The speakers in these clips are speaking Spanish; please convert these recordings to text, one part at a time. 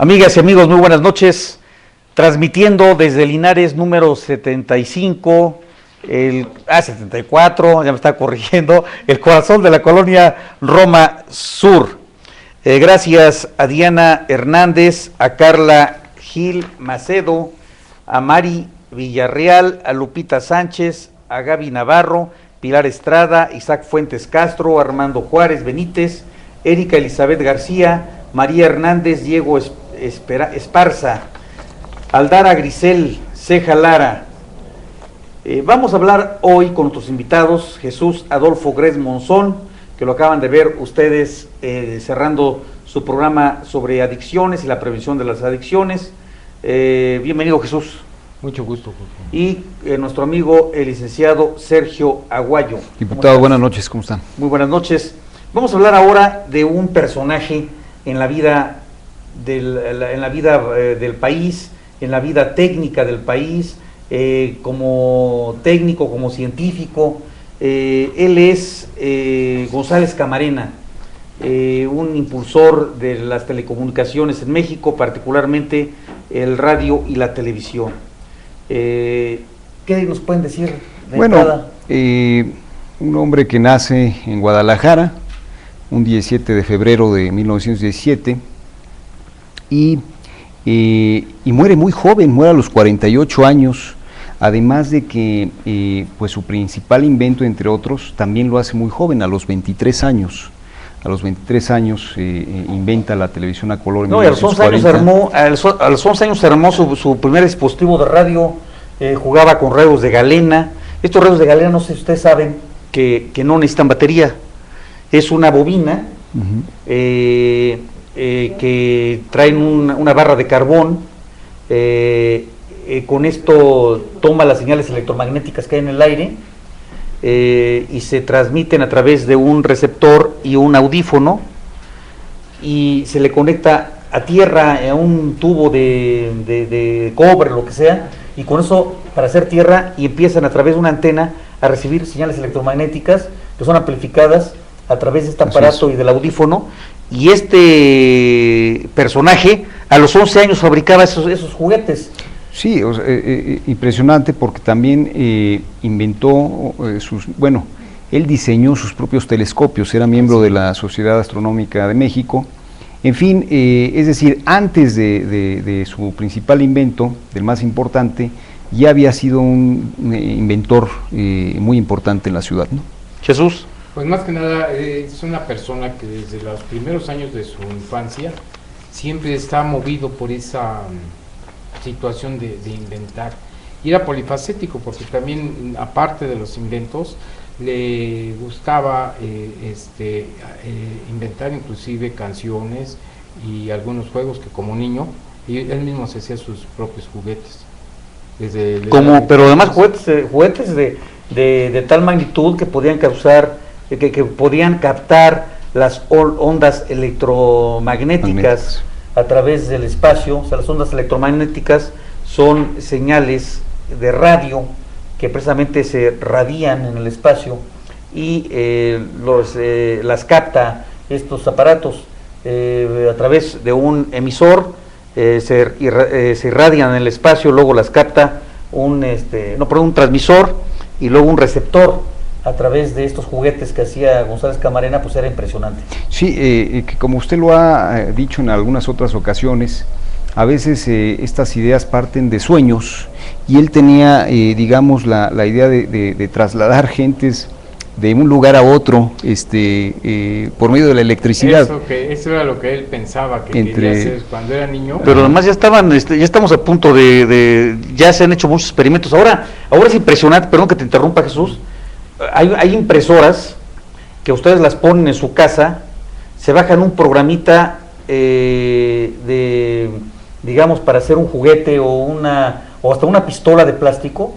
Amigas y amigos, muy buenas noches. Transmitiendo desde Linares número 75, 74, ya me está corrigiendo, el corazón de la colonia Roma Sur. Gracias a Diana Hernández, a Carla Gil Macedo, a Mari Villarreal, a Lupita Sánchez, a Gaby Navarro, Pilar Estrada, Isaac Fuentes Castro, Armando Juárez Benítez, Erika Elizabeth García, María Hernández, Diego Esparza, Aldara Grisel, Ceja Lara. Vamos a hablar hoy con nuestros invitados, Jesús Adolfo Gres Monzón, que lo acaban de ver ustedes cerrando su programa sobre adicciones y la prevención de las adicciones. Bienvenido, Jesús. Mucho gusto, Jorge. Y nuestro amigo, el licenciado Sergio Aguayo. Diputado, buenas noches, ¿cómo están? Muy buenas noches. Vamos a hablar ahora de un personaje en la vida del país, en la vida técnica del país, como técnico, como científico. Él es González Camarena, un impulsor de las telecomunicaciones en México, particularmente el radio y la televisión. ¿Qué nos pueden decir de entrada? Un hombre que nace en Guadalajara un 17 de febrero de 1917 y muere muy joven, muere a los 48 años, además de que pues su principal invento, entre otros, también lo hace muy joven, a los 23 años. A los 23 años inventa la televisión a color en 1940. A los 11 años se armó su primer dispositivo de radio, jugaba con radios de galena. Estos radios de galena, no sé si ustedes saben, que no necesitan batería. Es una bobina que traen una barra de carbón. Con esto toma las señales electromagnéticas que hay en el aire y se transmiten a través de un receptor y un audífono, y se le conecta a tierra a un tubo de cobre, lo que sea, y con eso para hacer tierra, y empiezan a través de una antena a recibir señales electromagnéticas que son amplificadas a través de este aparato y del audífono. Y este personaje a los 11 años fabricaba esos juguetes. Sí, impresionante, porque también inventó él diseñó sus propios telescopios, era miembro de la Sociedad Astronómica de México. En fin, es decir, antes de su principal invento, del más importante, ya había sido un inventor muy importante en la ciudad, ¿no? Jesús. Pues más que nada es una persona que desde los primeros años de su infancia siempre está movido por esa situación de inventar, y era polifacético, porque también, aparte de los inventos, le gustaba inventar inclusive canciones y algunos juegos que como niño, y él mismo se hacía sus propios juguetes. Pero además juguetes de tal magnitud que podían causar, que podían captar las ondas electromagnéticas a través del espacio. O sea, las ondas electromagnéticas son señales de radio que precisamente se radian en el espacio, y las capta estos aparatos a través de un emisor, se irradian en el espacio, luego las capta un transmisor, y luego un receptor a través de estos juguetes que hacía González Camarena. Pues era impresionante. Sí, que como usted lo ha dicho en algunas otras ocasiones, a veces estas ideas parten de sueños, y él tenía, digamos, la idea de trasladar gentes de un lugar a otro por medio de la electricidad. Eso era lo que él pensaba que quería hacer cuando era niño. Pero además ya estamos a punto ya se han hecho muchos experimentos. Ahora es impresionante, perdón que te interrumpa, Jesús. Hay impresoras que ustedes las ponen en su casa, se bajan un programita digamos, para hacer un juguete o hasta una pistola de plástico,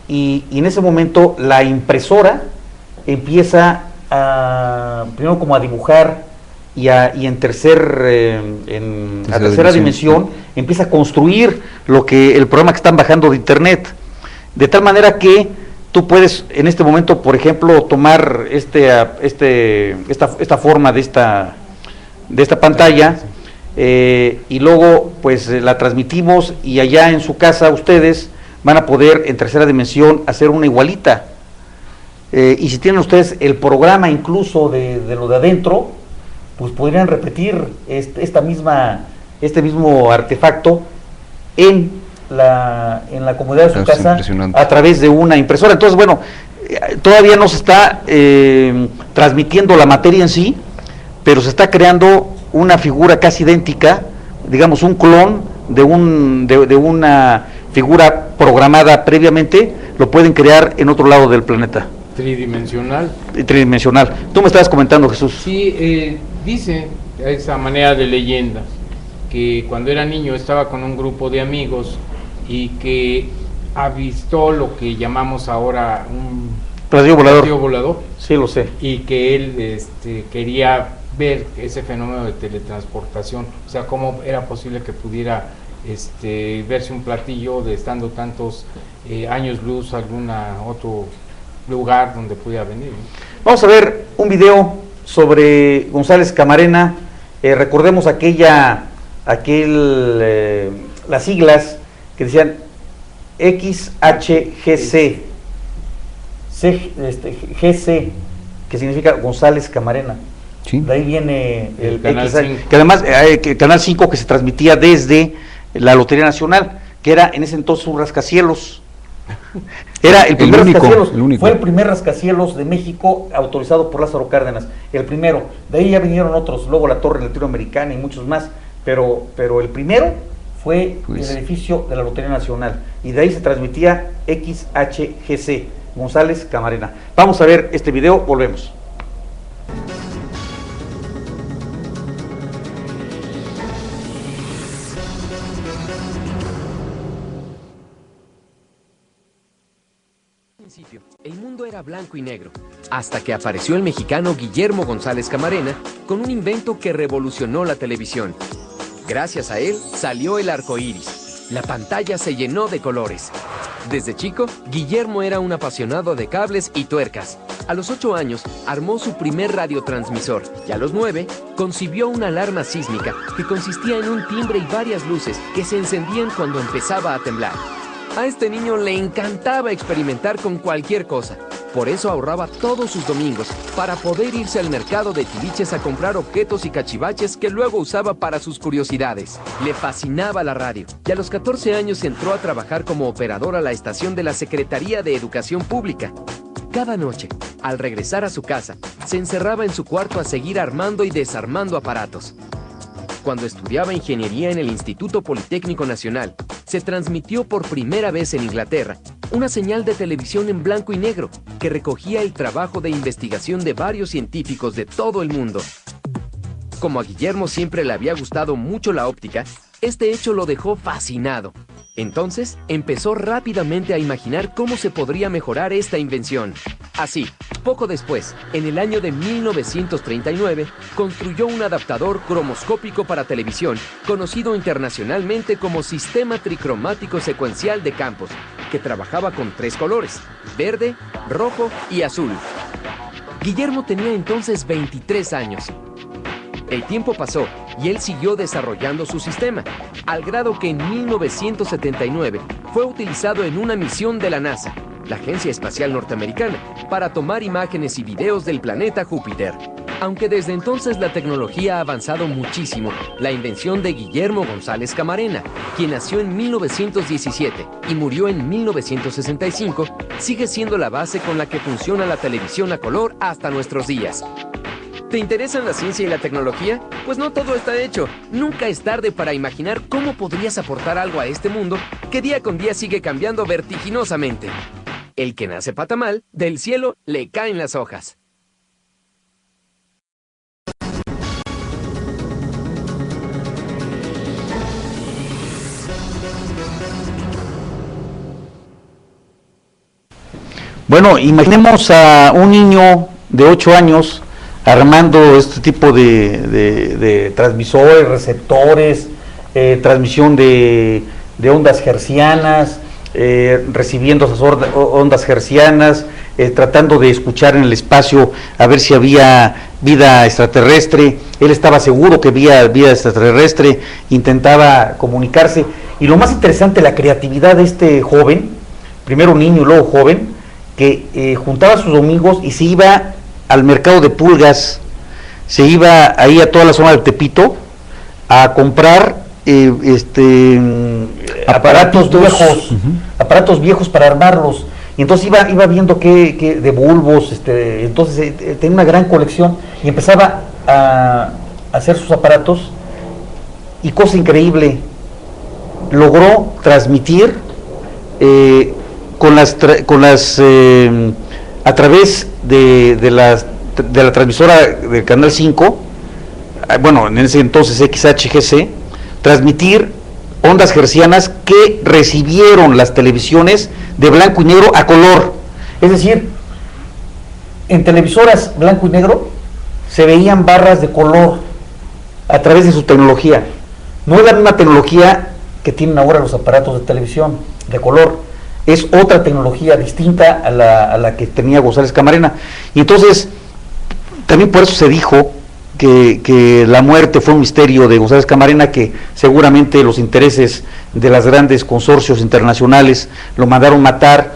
y en ese momento la impresora empieza primero como a dibujar, y en tercera dimensión empieza a construir el programa que están bajando de internet, de tal manera que tú puedes en este momento, por ejemplo, tomar esta forma de esta pantalla, y luego pues la transmitimos y allá en su casa ustedes van a poder en tercera dimensión hacer una igualita. Y si tienen ustedes el programa incluso de lo de adentro, pues podrían repetir este mismo artefacto en la comodidad de su casa a través de una impresora. Entonces, bueno, todavía no se está transmitiendo la materia en sí, pero se está creando una figura casi idéntica, digamos un clon de una figura programada previamente, lo pueden crear en otro lado del planeta. Tridimensional. Tridimensional. Tú me estabas comentando, Jesús. Sí, dice esa manera de leyendas, que cuando era niño estaba con un grupo de amigos y que avistó lo que llamamos ahora un platillo volador. Sí, lo sé. Y que él quería ver ese fenómeno de teletransportación, o sea, cómo era posible que pudiera verse un platillo de estando tantos años luz a otro lugar donde pudiera venir, ¿no? Vamos a ver un video sobre González Camarena. Recordemos las siglas que decían XHGC, GC, que significa González Camarena. Sí. De ahí viene el Canal 5. Que además el Canal 5 que se transmitía desde la Lotería Nacional, que era en ese entonces un rascacielos. Era el primer rascacielos, fue el primer rascacielos de México autorizado por Lázaro Cárdenas, el primero. De ahí ya vinieron otros, luego la Torre Latinoamericana y muchos más, pero el primero fue el edificio de la Lotería Nacional, y de ahí se transmitía XHGC, González Camarena. Vamos a ver este video, volvemos. El mundo era blanco y negro, hasta que apareció el mexicano Guillermo González Camarena con un invento que revolucionó la televisión. Gracias a él salió el arco iris. La pantalla se llenó de colores. Desde chico, Guillermo era un apasionado de cables y tuercas. A los 8 años, armó su primer radiotransmisor y a los 9, concibió una alarma sísmica que consistía en un timbre y varias luces que se encendían cuando empezaba a temblar. A este niño le encantaba experimentar con cualquier cosa. Por eso ahorraba todos sus domingos para poder irse al mercado de tiliches a comprar objetos y cachivaches que luego usaba para sus curiosidades. Le fascinaba la radio y a los 14 años entró a trabajar como operador a la estación de la Secretaría de Educación Pública. Cada noche, al regresar a su casa, se encerraba en su cuarto a seguir armando y desarmando aparatos. Cuando estudiaba ingeniería en el Instituto Politécnico Nacional, se transmitió por primera vez en Inglaterra una señal de televisión en blanco y negro que recogía el trabajo de investigación de varios científicos de todo el mundo. Como a Guillermo siempre le había gustado mucho la óptica, este hecho lo dejó fascinado. Entonces, empezó rápidamente a imaginar cómo se podría mejorar esta invención. Así, poco después, en el año de 1939, construyó un adaptador cromoscópico para televisión, conocido internacionalmente como Sistema Tricromático Secuencial de Campos, que trabajaba con 3 colores: verde, rojo y azul. Guillermo tenía entonces 23 años. El tiempo pasó y él siguió desarrollando su sistema, al grado que en 1979 fue utilizado en una misión de la NASA, la Agencia Espacial Norteamericana, para tomar imágenes y videos del planeta Júpiter. Aunque desde entonces la tecnología ha avanzado muchísimo, la invención de Guillermo González Camarena, quien nació en 1917 y murió en 1965, sigue siendo la base con la que funciona la televisión a color hasta nuestros días. ¿Te interesan la ciencia y la tecnología? Pues no todo está hecho. Nunca es tarde para imaginar cómo podrías aportar algo a este mundo que día con día sigue cambiando vertiginosamente. El que nace patamal, del cielo le caen las hojas. Bueno, imaginemos a un niño de 8 años armando este tipo de transmisores, receptores, transmisión de ondas hertzianas, recibiendo esas ondas hertzianas, tratando de escuchar en el espacio a ver si había vida extraterrestre. Él estaba seguro que había vida extraterrestre, intentaba comunicarse. Y lo más interesante, la creatividad de este joven, primero niño y luego joven, que juntaba sus domingos y se iba al mercado de pulgas, se iba ahí a toda la zona de Tepito a comprar aparatos viejos para armarlos. Y entonces iba viendo que de bulbos, entonces tenía una gran colección y empezaba a hacer sus aparatos, y cosa increíble, logró transmitir a través de la transmisora del Canal 5, bueno, en ese entonces XHGC, transmitir ondas hertzianas que recibieron las televisiones de blanco y negro a color. Es decir, en televisoras blanco y negro se veían barras de color a través de su tecnología. No es la misma tecnología que tienen ahora los aparatos de televisión de color, es otra tecnología distinta a la que tenía González Camarena. Y entonces, también por eso se dijo que la muerte fue un misterio de González Camarena, que seguramente los intereses de las grandes consorcios internacionales lo mandaron matar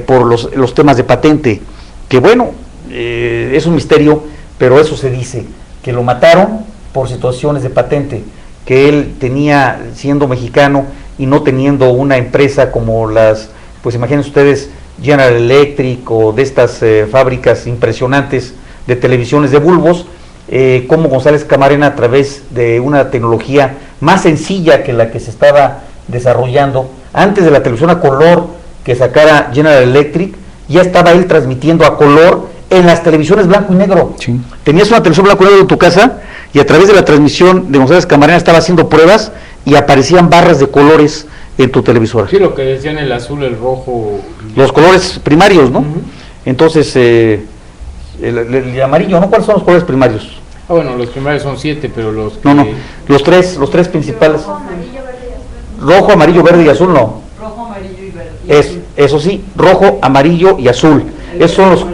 por los temas de patente, que bueno, es un misterio, pero eso se dice, que lo mataron por situaciones de patente, que él tenía, siendo mexicano y no teniendo una empresa como pues imaginen ustedes, General Electric o de estas fábricas impresionantes de televisiones de bulbos, como González Camarena, a través de una tecnología más sencilla que la que se estaba desarrollando antes de la televisión a color que sacara General Electric, ya estaba él transmitiendo a color en las televisiones blanco y negro. Sí. Tenías una televisión blanco y negro en tu casa y a través de la transmisión de González Camarena estaba haciendo pruebas y aparecían barras de colores en tu televisora. Sí, lo que decían, el azul, el rojo. Los colores primarios, ¿no? Entonces, el amarillo, ¿no? ¿Cuáles son los colores primarios? Bueno, los primarios son 7, pero los que... No, los tres principales. Rojo, amarillo, verde y azul, no. Rojo, amarillo y verde. Eso sí, rojo, amarillo y azul. Esos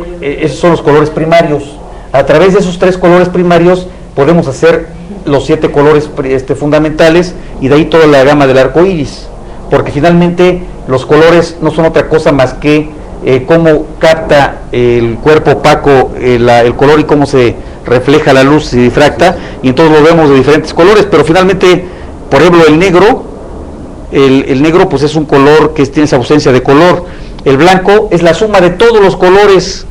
son los colores primarios. A través de esos 3 colores primarios podemos hacer los 7 colores fundamentales, y de ahí toda la gama del arco iris. Porque finalmente los colores no son otra cosa más que cómo capta el cuerpo opaco el color y cómo se refleja la luz, se difracta, y entonces lo vemos de diferentes colores. Pero finalmente, por ejemplo, el negro pues es un color que tiene esa ausencia de color. El blanco es la suma de todos los colores.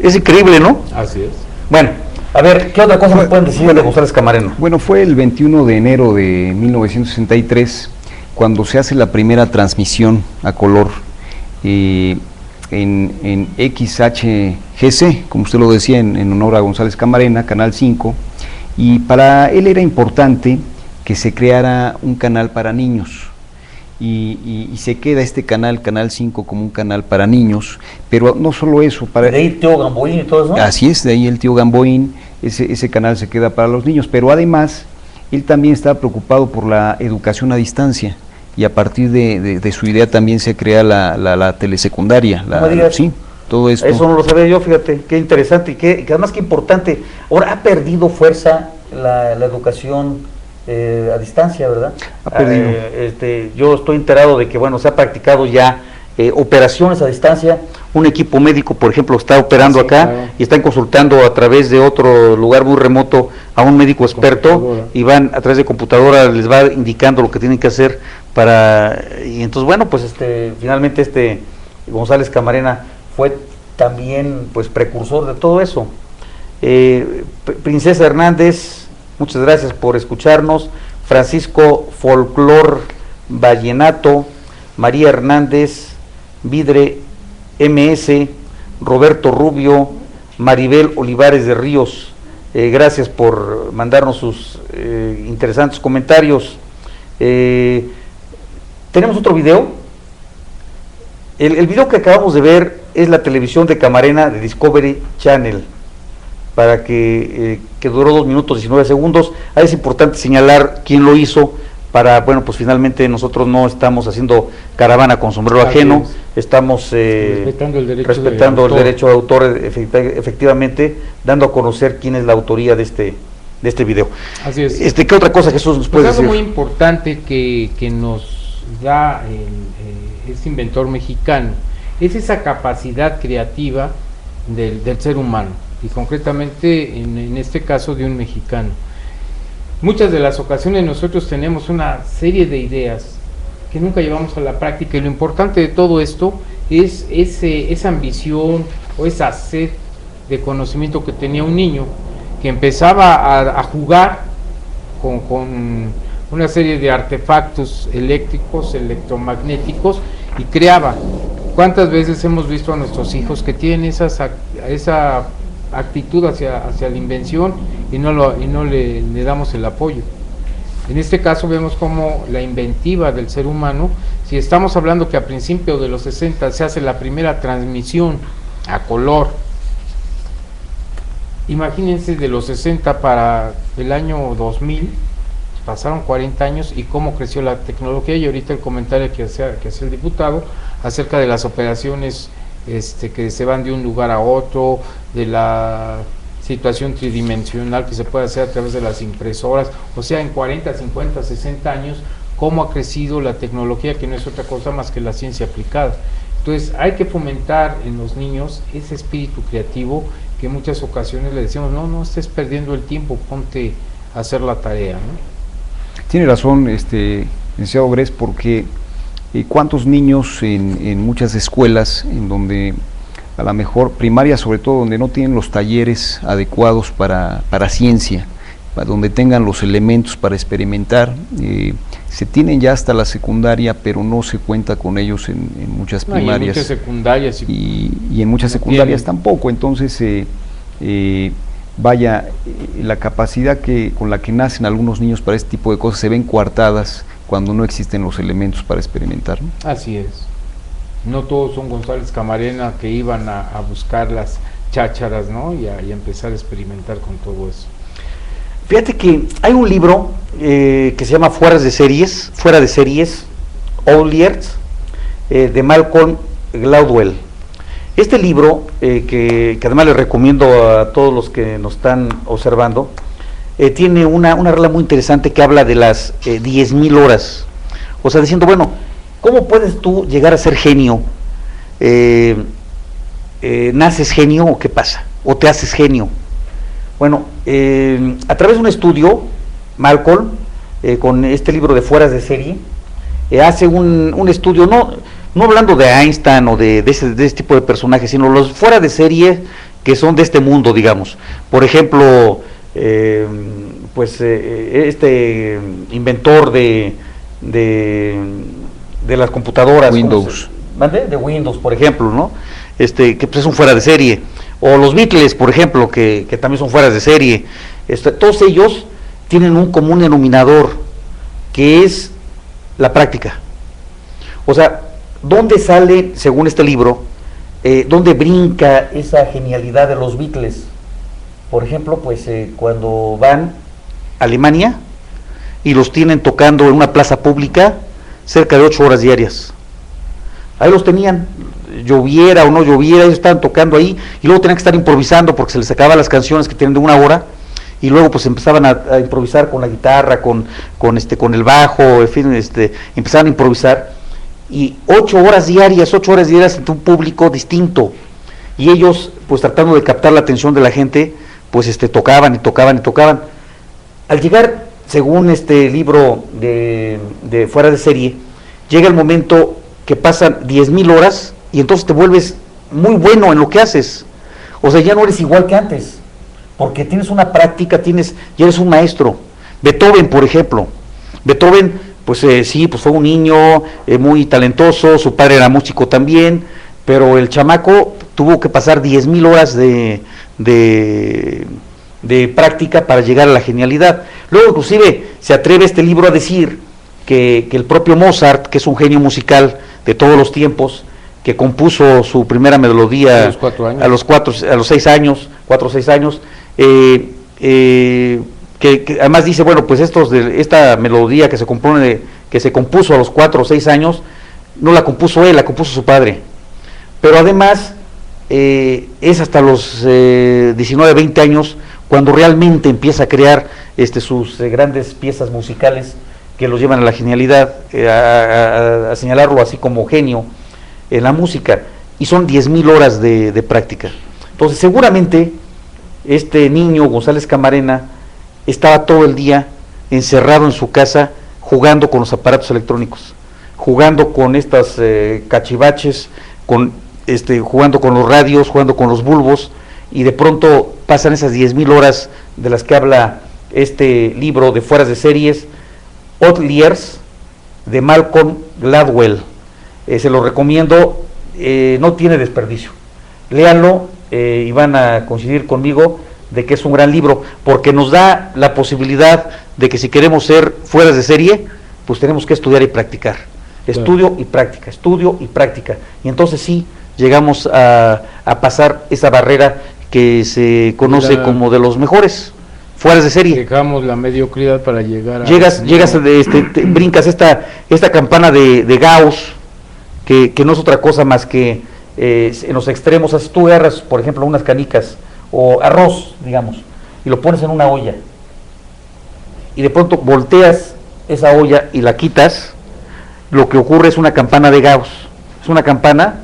Es increíble, ¿no? Así es. Bueno, a ver, ¿qué otra cosa me pueden decir de González Camarena? Bueno, fue el 21 de enero de 1963 cuando se hace la primera transmisión a color en XHGC, como usted lo decía, en honor a González Camarena, Canal 5, y para él era importante que se creara un canal para niños, y se queda este canal 5, como un canal para niños, pero no solo eso. ¿De ahí el tío Gamboín y todo eso? Así es, de ahí el tío Gamboín, ese canal se queda para los niños, pero además él también estaba preocupado por la educación a distancia, y a partir de su idea también se crea la telesecundaria. Sí, todo esto. Eso no lo sabía yo, fíjate, qué interesante, y que además qué importante. Ahora ha perdido fuerza la educación a distancia, ¿verdad? Ha perdido. Yo estoy enterado de que, bueno, se ha practicado ya operaciones a distancia. Un equipo médico, por ejemplo, está operando acá, claro, y están consultando a través de otro lugar muy remoto a un médico experto, y van a través de computadora, les va indicando lo que tienen que hacer y entonces, bueno, pues finalmente González Camarena fue también pues precursor de todo eso. Princesa Hernández, muchas gracias por escucharnos. Francisco Folclor Vallenato, María Hernández, Vidre MS, Roberto Rubio, Maribel Olivares de Ríos, gracias por mandarnos sus interesantes comentarios. Tenemos otro video. El video que acabamos de ver es la televisión de Camarena de Discovery Channel, que duró 2 minutos 19 segundos. Ahí es importante señalar quién lo hizo, para, bueno, pues finalmente nosotros no estamos haciendo caravana con sombrero ajeno, estamos respetando el derecho de autor, efectivamente, dando a conocer quién es la autoría de este video. Así es. ¿Qué otra cosa, Jesús, nos puede Pues algo decir? muy importante que nos da este inventor mexicano es esa capacidad creativa del ser humano, y concretamente en este caso de un mexicano. Muchas de las ocasiones nosotros tenemos una serie de ideas que nunca llevamos a la práctica, y lo importante de todo esto es esa ambición o esa sed de conocimiento que tenía un niño que empezaba a jugar con una serie de artefactos eléctricos, electromagnéticos, y creaba. ¿Cuántas veces hemos visto a nuestros hijos que tienen esa actitud hacia la invención y no le damos el apoyo? En este caso vemos como la inventiva del ser humano, si estamos hablando que a principios de los 60 se hace la primera transmisión a color, imagínense de los 60 para el año 2000, pasaron 40 años, y cómo creció la tecnología. Y ahorita el comentario que hacía el diputado acerca de las operaciones que se van de un lugar a otro, de la situación tridimensional que se puede hacer a través de las impresoras, o sea, en 40, 50, 60 años, cómo ha crecido la tecnología, que no es otra cosa más que la ciencia aplicada. Entonces hay que fomentar en los niños ese espíritu creativo, que en muchas ocasiones le decimos, no estés perdiendo el tiempo, ponte a hacer la tarea, ¿no? Tiene razón, licenciado Gres, porque cuántos niños en muchas escuelas, en donde a lo mejor primaria, sobre todo, donde no tienen los talleres adecuados para ciencia, donde tengan los elementos para experimentar, se tienen ya hasta la secundaria, pero no se cuenta con ellos en muchas primarias. Y en muchas secundarias. Y en muchas secundarias tampoco. Entonces, la capacidad con la que nacen algunos niños para este tipo de cosas se ven coartadas cuando no existen los elementos para experimentar, ¿no? Así es. No todos son González Camarena que iban a buscar las chácharas, ¿no? Y a empezar a experimentar con todo eso. Fíjate que hay un libro que se llama Fuera de Series, All Years, de Malcolm Gladwell. Este libro, que además le recomiendo a todos los que nos están observando, tiene una regla muy interesante que habla de las 10,000 horas. O sea, diciendo, bueno, ¿cómo puedes tú llegar a ser genio? ¿Naces genio o qué pasa? ¿O te haces genio? Bueno, a través de un estudio, Malcolm, con este libro de Fueras de Serie, hace un estudio, no hablando de Einstein o de ese tipo de personajes, sino los fuera de serie que son de este mundo, digamos. Por ejemplo, este inventor de las computadoras, Windows. De Windows, por ejemplo, ¿no? Que pues es un fuera de serie. O los Beatles, por ejemplo, que también son fuera de serie. Todos ellos tienen un común denominador, que es la práctica. O sea, ¿dónde sale, según este libro, dónde brinca esa genialidad de los Beatles? Por ejemplo, pues cuando van a Alemania y los tienen tocando en una plaza pública cerca de 8 horas diarias. Ahí los tenían, lloviera o no lloviera, ellos estaban tocando ahí, y luego tenían que estar improvisando porque se les acababan las canciones que tienen de 1 hora, y luego pues empezaban a improvisar con la guitarra, con el bajo, en fin, empezaban a improvisar, y 8 horas diarias ante un público distinto, y ellos pues tratando de captar la atención de la gente, pues tocaban y tocaban y tocaban. Al llegar, según este libro de Fuera de Serie, llega el momento que pasan 10,000 horas y entonces te vuelves muy bueno en lo que haces. O sea, ya no eres igual que antes, porque tienes una práctica, ya eres un maestro. Beethoven, por ejemplo. Beethoven, pues sí, pues fue un niño muy talentoso, su padre era músico también, pero el chamaco tuvo que pasar 10,000 horas de práctica para llegar a la genialidad. Luego, inclusive, se atreve este libro a decir que el propio Mozart, que es un genio musical de todos los tiempos, que compuso su primera melodía a los 6 años, que que además dice, bueno, pues esta melodía que se compone, que se compuso a los 4 o 6 años, no la compuso él, la compuso su padre. Pero además es hasta los 19, 20 años cuando realmente empieza a crear sus grandes piezas musicales que los llevan a la genialidad, a señalarlo así como genio en la música, y son 10,000 horas de práctica. Entonces seguramente este niño González Camarena estaba todo el día encerrado en su casa jugando con los aparatos electrónicos, jugando con estas cachivaches, jugando con los radios, jugando con los bulbos, y de pronto pasan esas 10,000 horas de las que habla este libro de Fueras de Series, Odd Years, de Malcolm Gladwell. Se lo recomiendo, no tiene desperdicio. Léanlo y van a coincidir conmigo de que es un gran libro, porque nos da la posibilidad de que si queremos ser fueras de serie, pues tenemos que estudiar y practicar. Estudio y práctica, estudio y práctica. Y entonces sí llegamos a pasar esa barrera que se conoce como de los mejores, fueras de serie. Dejamos la mediocridad para llegar a... Llegas, brincas esta campana de Gauss, que no es otra cosa más que en los extremos. Así tú agarras, por ejemplo, unas canicas o arroz, digamos, y lo pones en una olla, y de pronto volteas esa olla y la quitas, lo que ocurre es una campana de Gauss. Es una campana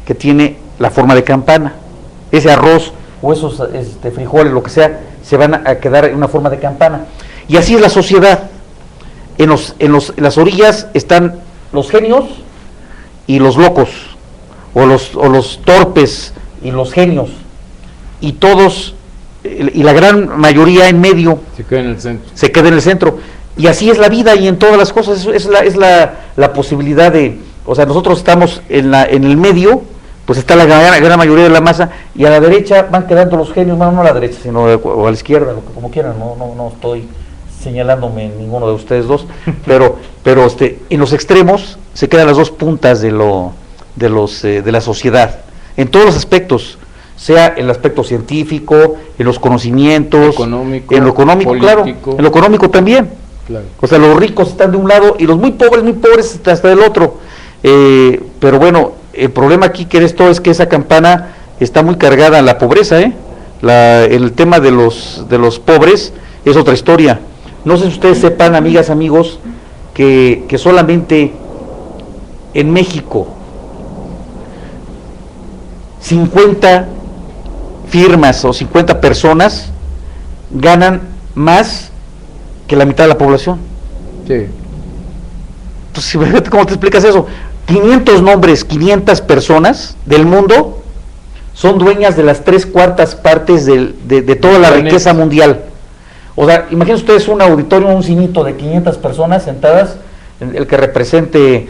que tiene la forma de campana. Ese arroz o esos frijoles, lo que sea, se van a quedar en una forma de campana. Y así es la sociedad. En las orillas están los genios y los locos, o los torpes y los genios, y todos, y la gran mayoría en medio se queda en el centro. Se queda en el centro. Y así es la vida y en todas las cosas. Es la posibilidad de, o sea, nosotros estamos en el medio, pues está la gran mayoría de la masa, y a la derecha van quedando los genios, no a la derecha, sino o a la izquierda, como quieran. No estoy señalándome en ninguno de ustedes dos, pero en los extremos se quedan las dos puntas de la sociedad, en todos los aspectos, sea en el aspecto científico, en los conocimientos, económico, en lo económico, político, claro, en lo económico también. Claro. O sea, los ricos están de un lado y los muy pobres hasta del otro. Pero bueno, el problema aquí que esto es que esa campana está muy cargada a la pobreza, el tema de los pobres es otra historia. No sé si ustedes sepan, amigas, amigos, que solamente en México 50 firmas o 50 personas ganan más que la mitad de la población. Sí. Entonces, ¿cómo te explicas eso? 500 nombres, 500 personas del mundo son dueñas de las 3/4 partes de toda la riqueza mundial. O sea, imagínense ustedes un auditorio, un cinito de 500 personas sentadas, el que represente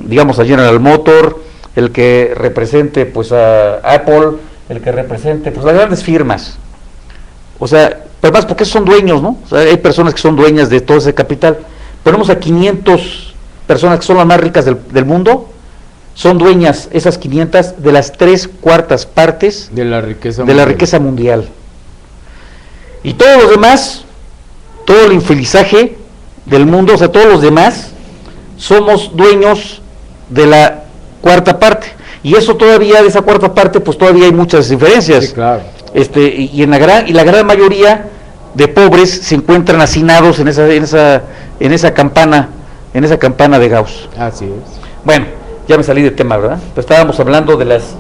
digamos, a General Motors, el que represente pues a Apple, el que represente pues las grandes firmas. O sea, pero más porque son dueños, ¿no? O sea, hay personas que son dueñas de todo ese capital. Ponemos a 500 personas que son las más ricas del mundo, son dueñas esas 500 de las 3/4 partes de la riqueza mundial. Y todos los demás, todo el infelizaje del mundo, o sea, todos los demás somos dueños de la 1/4 parte. Y eso todavía, de esa 1/4 parte, pues todavía hay muchas diferencias. Sí, claro. Y la gran mayoría de pobres se encuentran hacinados en esa campana de Gauss. Así es. Bueno, ya me salí del tema, ¿verdad? Pues estábamos hablando de las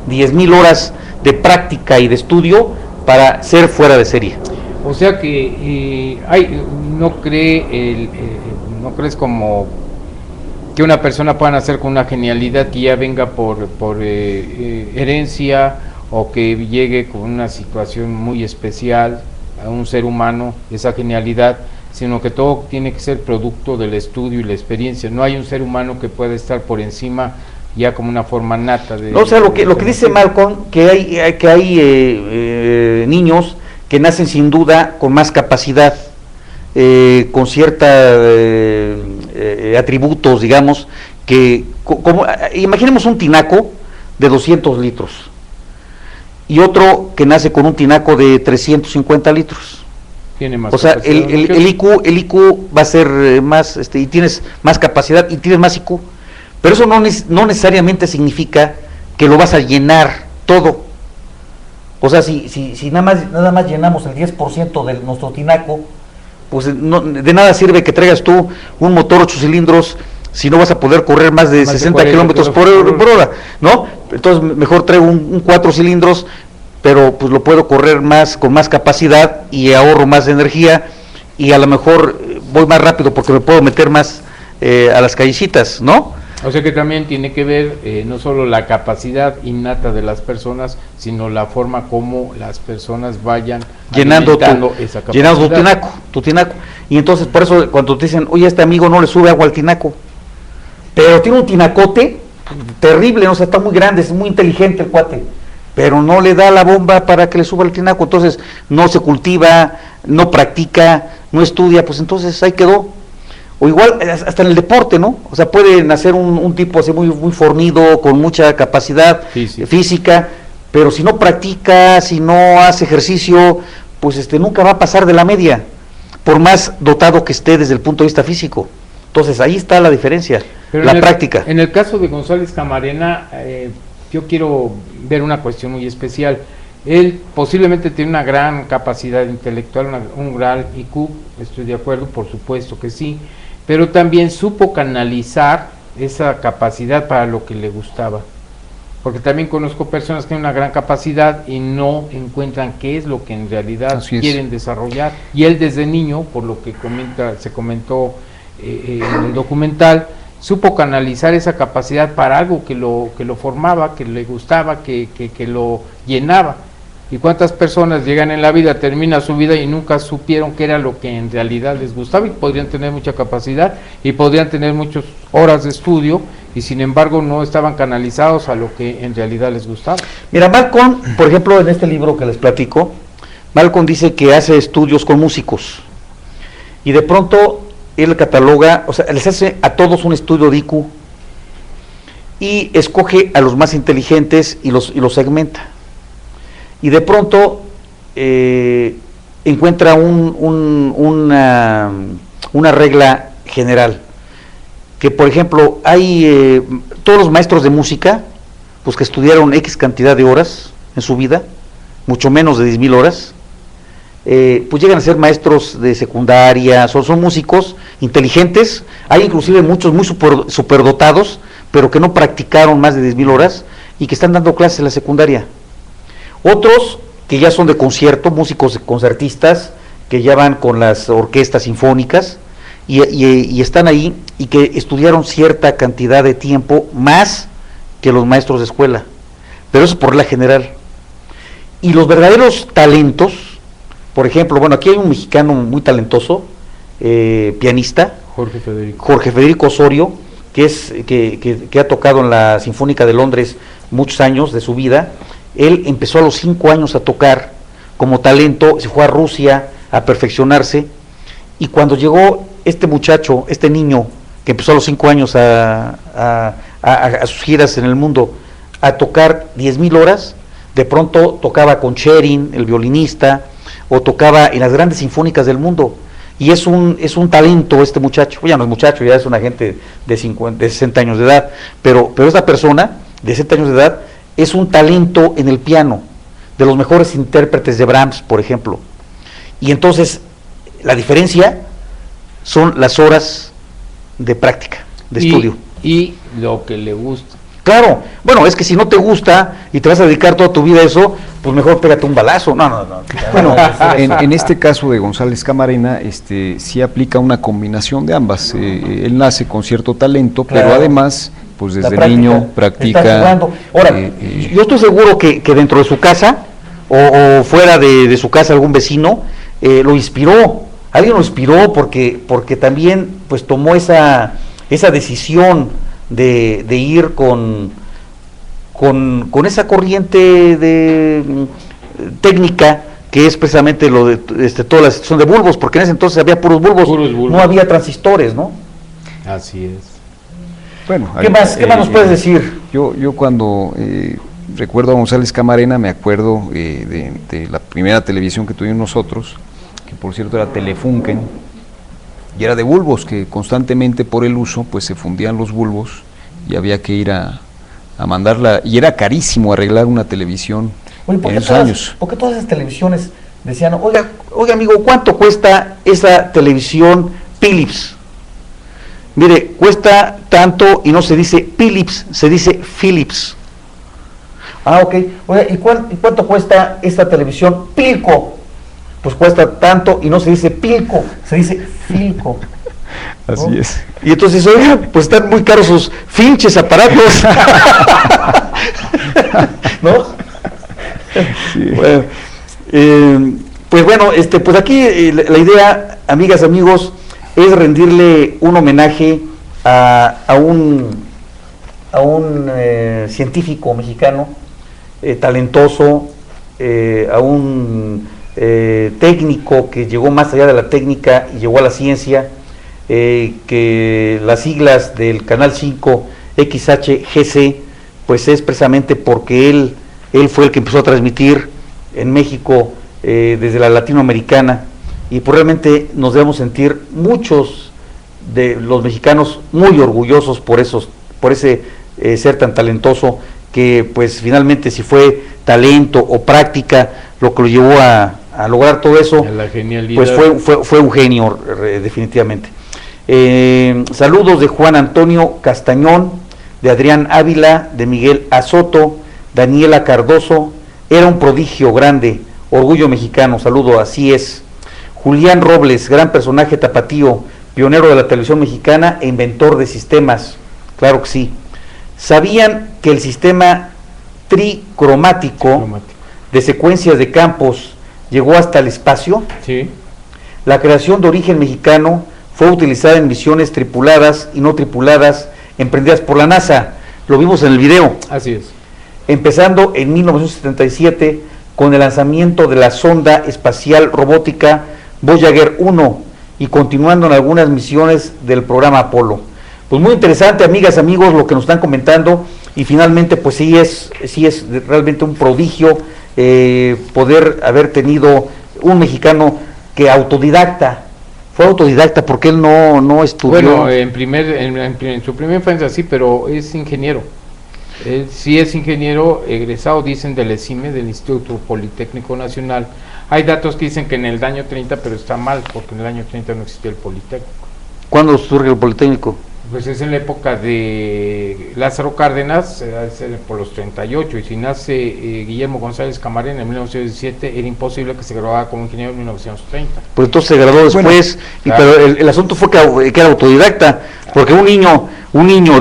10,000 horas de práctica y de estudio para ser fuera de serie. O sea que no crees como que una persona pueda nacer con una genialidad que ya venga por herencia, o que llegue con una situación muy especial a un ser humano, esa genialidad, sino que todo tiene que ser producto del estudio y la experiencia. No hay un ser humano que pueda estar por encima ya como una forma nata de... No, o sea, lo que dice Malcolm, que hay niños que nacen sin duda con más capacidad, con ciertos atributos, digamos, que imaginemos un tinaco de 200 litros. y otro que nace con un tinaco de 350 litros. Tiene más O sea, capacidad, ¿no? el IQ va a ser más, y tienes más capacidad y tienes más IQ. Pero eso no necesariamente significa que lo vas a llenar todo. O sea, si nada más llenamos el 10% de nuestro tinaco, pues de nada sirve que traigas tú un motor 8 cilindros si no vas a poder correr más de 60 kilómetros por hora, ¿no? Entonces mejor traigo un 4 cilindros, pero pues lo puedo correr con más capacidad y ahorro más energía y a lo mejor voy más rápido porque me puedo meter más a las callecitas, ¿no? O sea que también tiene que ver no solo la capacidad innata de las personas, sino la forma como las personas vayan llenando esa capacidad. tu tinaco. Y entonces por eso cuando te dicen, oye, este amigo no le sube agua al tinaco, pero tiene un tinacote terrible, ¿no? O sea, está muy grande, es muy inteligente el cuate, pero no le da la bomba para que le suba el tinaco, entonces no se cultiva, no practica, no estudia, pues entonces ahí quedó. O igual hasta en el deporte, ¿no? O sea, puede nacer un tipo así muy fornido, con mucha capacidad física, pero si no practica, si no hace ejercicio, pues nunca va a pasar de la media, por más dotado que esté desde el punto de vista físico. Entonces ahí está la diferencia, pero la práctica. En el caso de González Camarena, yo quiero ver una cuestión muy especial. Él posiblemente tiene una gran capacidad intelectual, un gran IQ, estoy de acuerdo, por supuesto que sí, pero también supo canalizar esa capacidad para lo que le gustaba, porque también conozco personas que tienen una gran capacidad y no encuentran qué es lo que en realidad quieren desarrollar, y él desde niño, por lo que se comentó en el documental, supo canalizar esa capacidad para algo que lo formaba, que le gustaba, que lo llenaba. ¿Y cuántas personas llegan en la vida, terminan su vida y nunca supieron qué era lo que en realidad les gustaba? Y podrían tener mucha capacidad y podrían tener muchas horas de estudio y sin embargo no estaban canalizados a lo que en realidad les gustaba. Mira, Malcolm, por ejemplo, en este libro que les platico, Malcolm dice que hace estudios con músicos y de pronto él cataloga, o sea, les hace a todos un estudio de IQ y escoge a los más inteligentes y los segmenta. Y de pronto encuentra una regla general, que por ejemplo hay todos los maestros de música, pues que estudiaron X cantidad de horas en su vida, mucho menos de 10,000 horas, pues llegan a ser maestros de secundaria, son músicos inteligentes, hay inclusive muchos muy superdotados, pero que no practicaron más de 10,000 horas y que están dando clases en la secundaria. Otros que ya son de concierto, músicos concertistas, que ya van con las orquestas sinfónicas y están ahí y que estudiaron cierta cantidad de tiempo más que los maestros de escuela, pero eso por regla general. Y los verdaderos talentos, por ejemplo, bueno, aquí hay un mexicano muy talentoso, pianista, Jorge Federico Osorio, que ha tocado en la Sinfónica de Londres muchos años de su vida. Él empezó a los 5 años a tocar como talento, se fue a Rusia a perfeccionarse, y cuando llegó este muchacho, este niño, que empezó a los 5 años a sus giras en el mundo, a tocar 10,000 horas, de pronto tocaba con Cherin, el violinista, o tocaba en las grandes sinfónicas del mundo, y es un talento este muchacho. Ya no es muchacho, ya es una gente de 60 años de edad, pero esta persona de 60 años de edad es un talento en el piano, de los mejores intérpretes de Brahms, por ejemplo. Y entonces, la diferencia son las horas de práctica, de estudio. Y lo que le gusta. Claro, bueno, es que si no te gusta y te vas a dedicar toda tu vida a eso, pues mejor pégate un balazo. No. Bueno, en este caso de González Camarena, sí aplica una combinación de ambas. Él nace con cierto talento, claro, pero además, pues desde niño practica. Ahora, yo estoy seguro que dentro de su casa o fuera de su casa algún vecino lo inspiró. Alguien lo inspiró porque también pues tomó esa decisión de ir con esa corriente de técnica que es precisamente lo de toda la sección de bulbos, porque en ese entonces había puros bulbos, no había transistores, ¿no? Así es. Bueno, ¿Qué más nos puedes decir? Yo cuando recuerdo a González Camarena, me acuerdo de la primera televisión que tuvimos nosotros, que por cierto era Telefunken, y era de bulbos, que constantemente por el uso pues se fundían los bulbos y había que ir a mandarla, y era carísimo arreglar una televisión. Oye, en esos años. ¿por qué todas esas televisiones decían, oiga amigo, ¿cuánto cuesta esa televisión Philips? Mire, cuesta tanto y no se dice Philips, se dice Philips. Ah, ok. Oiga, ¿y cuánto cuesta esta televisión Pilco? Pues cuesta tanto y no se dice Pilco, se dice Filco. Así ¿no? es. Y entonces, oiga, pues están muy caros sus finches aparatos. ¿No? Sí. Bueno, pues bueno, pues aquí la idea, amigas, amigos, es rendirle un homenaje a un científico mexicano talentoso, a un técnico que llegó más allá de la técnica y llegó a la ciencia, que las siglas del Canal 5 XHGC, pues es precisamente porque él fue el que empezó a transmitir en México desde la latinoamericana, y pues realmente nos debemos sentir muchos de los mexicanos muy orgullosos por ese ser tan talentoso, que pues finalmente, si fue talento o práctica lo que lo llevó a lograr todo eso, la genialidad, pues fue un genio, definitivamente. Saludos de Juan Antonio Castañón, de Adrián Ávila, de Miguel Azoto, Daniela Cardoso. Era un prodigio grande, orgullo mexicano, saludo, así es. Julián Robles, gran personaje tapatío, pionero de la televisión mexicana e inventor de sistemas, claro que sí. ¿Sabían que el sistema tricromático de secuencias de campos llegó hasta el espacio? Sí. La creación de origen mexicano fue utilizada en misiones tripuladas y no tripuladas emprendidas por la NASA. Lo vimos en el video. Así es. Empezando en 1977 con el lanzamiento de la sonda espacial robótica Voyager 1 y continuando en algunas misiones del programa Apolo. Pues muy interesante, amigas, amigos, lo que nos están comentando, y finalmente pues sí es realmente un prodigio poder haber tenido un mexicano que fue autodidacta, porque él no estudió. Bueno, en su primera infancia sí, pero es ingeniero. Él sí es ingeniero egresado, dicen, del ESIME, del Instituto Politécnico Nacional. Hay datos que dicen que en el año 30, pero está mal, porque en el año 30 no existía el Politécnico. ¿Cuándo surge el Politécnico? Pues es en la época de Lázaro Cárdenas, por los 38, y si nace Guillermo González Camarena en 1917, era imposible que se graduara como ingeniero en 1930. Pues entonces se graduó después, bueno, claro. Pero el asunto fue que era autodidacta, porque un niño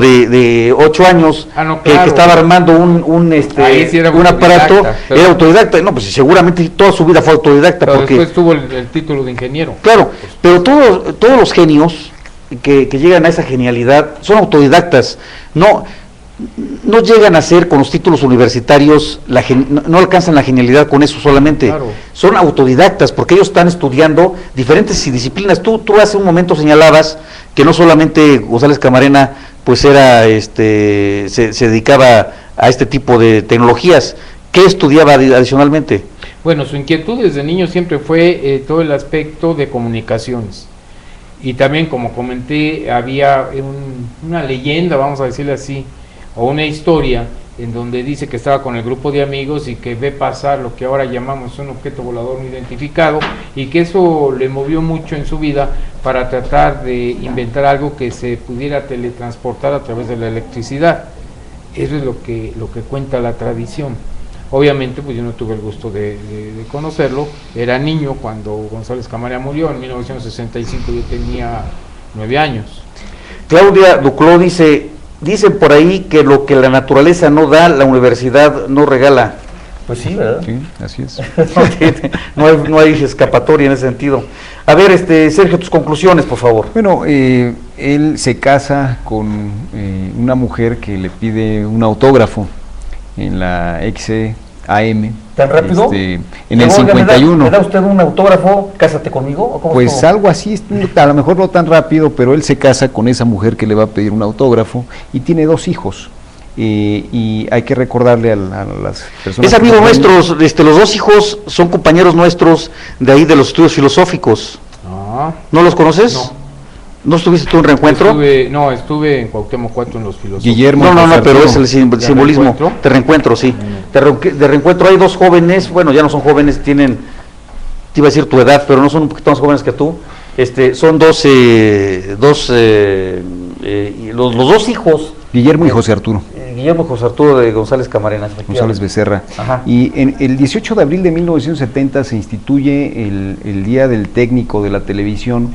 de 8 años claro, que estaba armando sí un aparato, era autodidacta. No, pues seguramente toda su vida fue autodidacta. Pero porque después tuvo el título de ingeniero. Claro, pero todos los genios que llegan a esa genialidad son autodidactas, no llegan a ser con los títulos universitarios, no alcanzan la genialidad con eso solamente, claro. Son autodidactas porque ellos están estudiando diferentes disciplinas. Tú hace un momento señalabas que no solamente González Camarena pues era se dedicaba a este tipo de tecnologías. ¿Qué estudiaba adicionalmente? Bueno, su inquietud desde niño siempre fue todo el aspecto de comunicaciones. Y también, como comenté, había una leyenda, vamos a decirle así, o una historia, en donde dice que estaba con el grupo de amigos y que ve pasar lo que ahora llamamos un objeto volador no identificado, y que eso le movió mucho en su vida para tratar de inventar algo que se pudiera teletransportar a través de la electricidad. Eso es lo que cuenta la tradición. Obviamente, pues yo no tuve el gusto de conocerlo, era niño cuando González Camarena murió, en 1965 yo tenía 9 años. Claudia Duclos dicen por ahí que lo que la naturaleza no da, la universidad no regala. Pues sí, ¿verdad? Sí, así es. no hay escapatoria en ese sentido. A ver, Sergio, tus conclusiones, por favor. Bueno, él se casa con una mujer que le pide un autógrafo en la XAM. ¿Tan rápido? En el 51. ¿Me da usted un autógrafo? ¿Cásate conmigo? ¿O cómo pues estuvo? Algo así, a lo mejor no tan rápido, pero él se casa con esa mujer que le va a pedir un autógrafo y tiene 2 hijos. y hay que recordarle a las personas... Es amigo nuestro, los dos hijos son compañeros nuestros de ahí de los estudios filosóficos. ¿No los conoces? No. ¿No estuviste tú en reencuentro? Estuve en Cuauhtémoc 4 en los filosóficos. Guillermo. No, pero es el simbolismo reencuentro? de reencuentro, sí. De reencuentro hay dos jóvenes, bueno, ya no son jóvenes, tienen, te iba a decir tu edad, pero no son un poquito más jóvenes que tú. Son los dos hijos. Guillermo y José Arturo. Guillermo y José Arturo de González Camarena. González Becerra. Ajá. Y en el 18 de abril de 1970 se instituye el Día del Técnico de la Televisión,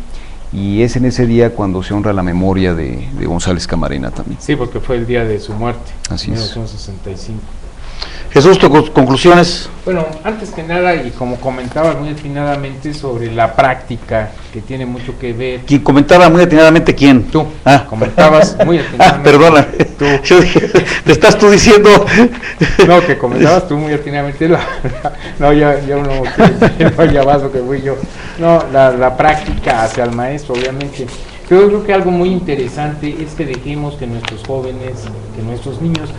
y es en ese día cuando se honra la memoria de González Camarena también. Sí, porque fue el día de su muerte, Así es. 1965. Jesús, tus conclusiones. Bueno, antes que nada, y como comentabas muy atinadamente sobre la práctica, que tiene mucho que ver... ¿Quién comentaba muy atinadamente quién? Tú, Ah. comentabas muy atinadamente. Perdona, Tú. yo dije, te estás tú diciendo... No, que comentabas tú muy atinadamente. No, ya ya vas lo que fui yo. No, la práctica hacia el maestro, obviamente. Pero yo creo que algo muy interesante es que dejemos que nuestros jóvenes, que nuestros niños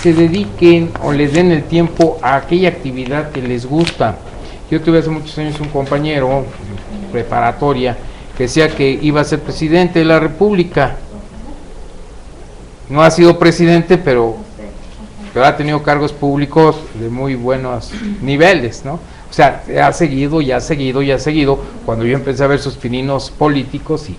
se dediquen o les den el tiempo a aquella actividad que les gusta. Yo tuve hace muchos años un compañero preparatoria que decía que iba a ser presidente de la República. No ha sido presidente, pero ha tenido cargos públicos de muy buenos niveles, ¿no? O sea, ha seguido. Cuando yo empecé a ver sus pininos políticos y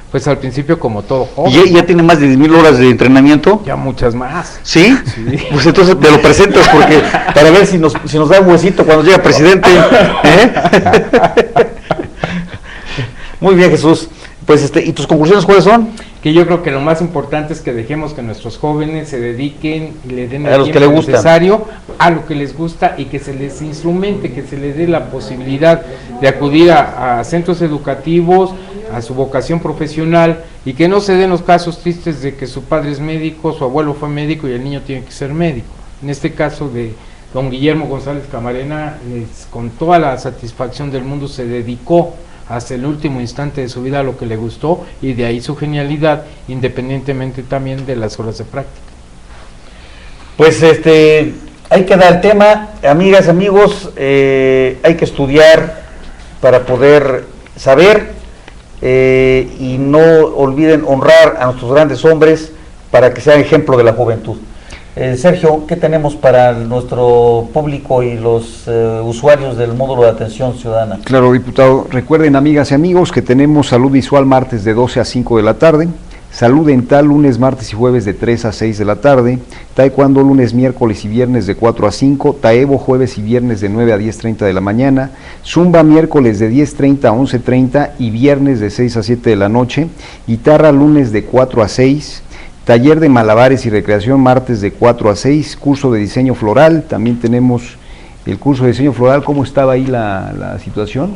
pues al principio como todo joven. ¿Y ya tiene más de 10,000 horas de entrenamiento? Ya muchas más. ¿Sí? Sí. Pues entonces me lo presentas porque para ver si nos da un huesito cuando llega presidente. Muy bien, Jesús. Pues ¿y tus conclusiones cuáles son? Que yo creo que lo más importante es que dejemos que nuestros jóvenes se dediquen y le den A el los que tiempo les gusta. necesario a lo que les gusta, y que se les instrumente, que se les dé la posibilidad de acudir a centros educativos, a su vocación profesional, y que no se den los casos tristes de que su padre es médico, su abuelo fue médico y el niño tiene que ser médico. En este caso de don Guillermo González Camarena, con toda la satisfacción del mundo se dedicó hasta el último instante de su vida a lo que le gustó, y de ahí su genialidad, independientemente también de las horas de práctica. Pues ahí queda el tema, amigas, amigos, hay que estudiar para poder saber, y no olviden honrar a nuestros grandes hombres para que sean ejemplo de la juventud. Sergio, ¿qué tenemos para nuestro público y los usuarios del módulo de atención ciudadana? Claro, diputado. Recuerden, amigas y amigos, que tenemos salud visual martes de 12 a 5 de la tarde, salud dental lunes, martes y jueves de 3 a 6 de la tarde, taekwondo lunes, miércoles y viernes de 4 a 5, taebo jueves y viernes de 9 a 10:30 de la mañana, zumba miércoles de 10:30 a 11:30 y viernes de 6 a 7 de la noche, guitarra lunes de 4 a 6, taller de malabares y recreación martes de 4 a 6, curso de diseño floral, también tenemos el curso de diseño floral. ¿Cómo estaba ahí la situación?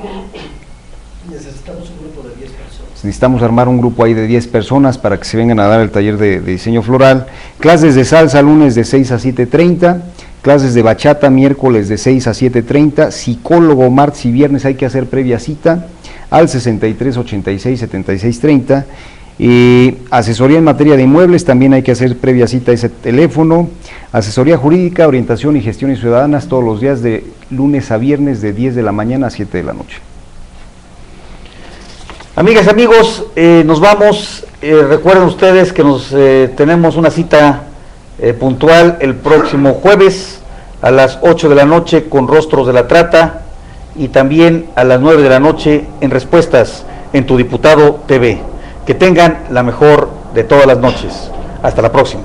Necesitamos un grupo de 10 personas. Necesitamos armar un grupo ahí de 10 personas para que se vengan a dar el taller de diseño floral. Clases de salsa lunes de 6 a 7:30, clases de bachata miércoles de 6 a 7:30, psicólogo martes y viernes hay que hacer previa cita al 63 86 76 30. Asesoría en materia de inmuebles, también hay que hacer previa cita a ese teléfono. Asesoría jurídica, orientación y gestiones ciudadanas todos los días de lunes a viernes de 10 de la mañana a 7 de la noche. Amigas, amigos, nos vamos. Recuerden ustedes que tenemos una cita puntual el próximo jueves a las 8 de la noche con Rostros de la Trata, y también a las 9 de la noche en Respuestas en Tu Diputado TV. Que tengan la mejor de todas las noches. Hasta la próxima.